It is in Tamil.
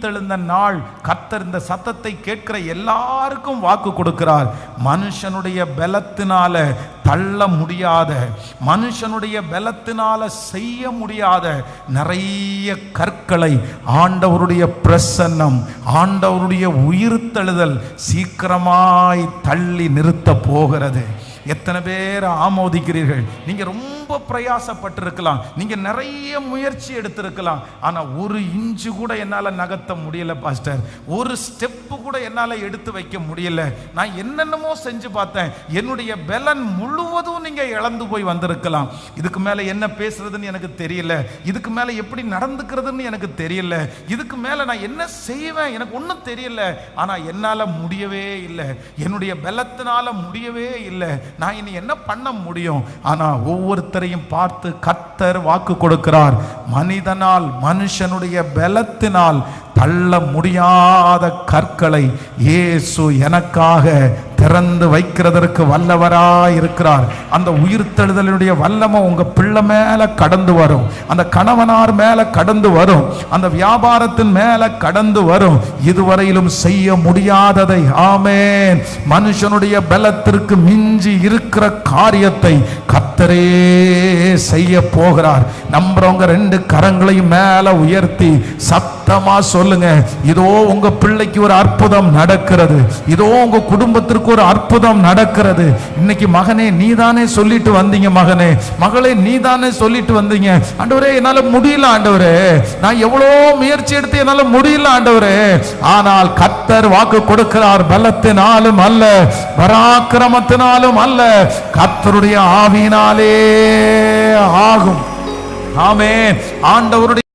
தெழுந்த நாள் கர்த்தர் இந்த சத்தத்தை கேட்கிற எல்லாருக்கும் வாக்கு கொடுக்கிறார். மனுஷனுடைய பலத்தினால தள்ள முடியாத, மனுஷனுடைய பலத்தினால செய்ய முடியாத நிறைய கற்களை ஆண்டவருடைய பிரசன்னம், ஆண்டவருடைய உயிர்த்தெழுதல் சீக்கிரமாய் தள்ளி நிறுத்த போகிறது. எத்தனை பேர் ஆமோதிக்கிறீர்கள்? நீங்க ரொம்ப பிரயாசப்பட்டிருக்கலாம், நீங்க நிறைய முயற்சி எடுத்திருக்கலாம், ஆனா ஒரு இன்ச்சு கூட என்னால நகர்த்த முடியல பாஸ்டர், ஒரு ஸ்டெப்பு கூட என்னால எடுத்து வைக்க முடியல, நான் என்னென்னமோ செஞ்சு பார்த்தேன், என்னுடைய பலன் முழுவதும் நீங்க இழந்து போய் வந்திருக்கலாம். இதுக்கு மேல என்ன பேசுறதுன்னு எனக்கு தெரியல, இதுக்கு மேல எப்படி நடந்துக்கிறதுன்னு எனக்கு தெரியல, இதுக்கு மேல நான் என்ன செய்வேன் எனக்கு ஒன்றும் தெரியல, ஆனா என்னால முடியவே இல்லை, என்னுடைய பலத்தினால முடியவே இல்லை, நான் இனி என்ன பண்ண முடியும்? ஆனா ஒவ்வொருத்தரையும் பார்த்து கர்த்தர் வாக்கு கொடுக்கிறார். மனிதனால், மனுஷனுடைய பலத்தினால் தள்ள முடியாத கற்களை இயேசு எனக்காக திறந்து வைக்கிறதற்கு வல்லவராய் இருக்கிறார். அந்த உயிர்த்தெழுதலுடைய வல்லமை உங்க பிள்ளை மேல கடந்து வரும், அந்த கணவனார் மேல கடந்து வரும், அந்த வியாபாரத்தின் மேல கடந்து வரும். இதுவரையிலும் செய்ய முடியாததை, ஆமென், மனுஷனுடைய பலத்திற்கு மிஞ்சி இருக்கிற காரியத்தை கர்த்தரே செய்ய போகிறார். நம்புறவங்க ரெண்டு கரங்களையும் மேல உயர்த்தி சத்தமா சொல்லுங்க, இதோ உங்க பிள்ளைக்கு ஒரு அற்புதம் நடக்கிறது, இதோ உங்க குடும்பத்திற்கு ஒரு அற்புதம் நடக்கிறது. இன்னைக்கு மகனே நீதானே சொல்லிட்டு வந்தீங்க, மகனே மகளே நீதானே சொல்லிட்டு வந்தீங்க, ஆண்டவரே என்னால முடியல, ஆண்டவரே நான் எவ்வளோ முயற்சி எடுத்து என்னால முடியல ஆண்டவரே. ஆனால் கர்த்தர் வாக்கு கொடுக்கிறார், பலத்தினாலும் அல்ல, பராக்கிரமத்தினாலும் அல்ல, கர்த்தருடைய ஆவியினாலே ஆகும். ஆமென். ஆண்டவருடைய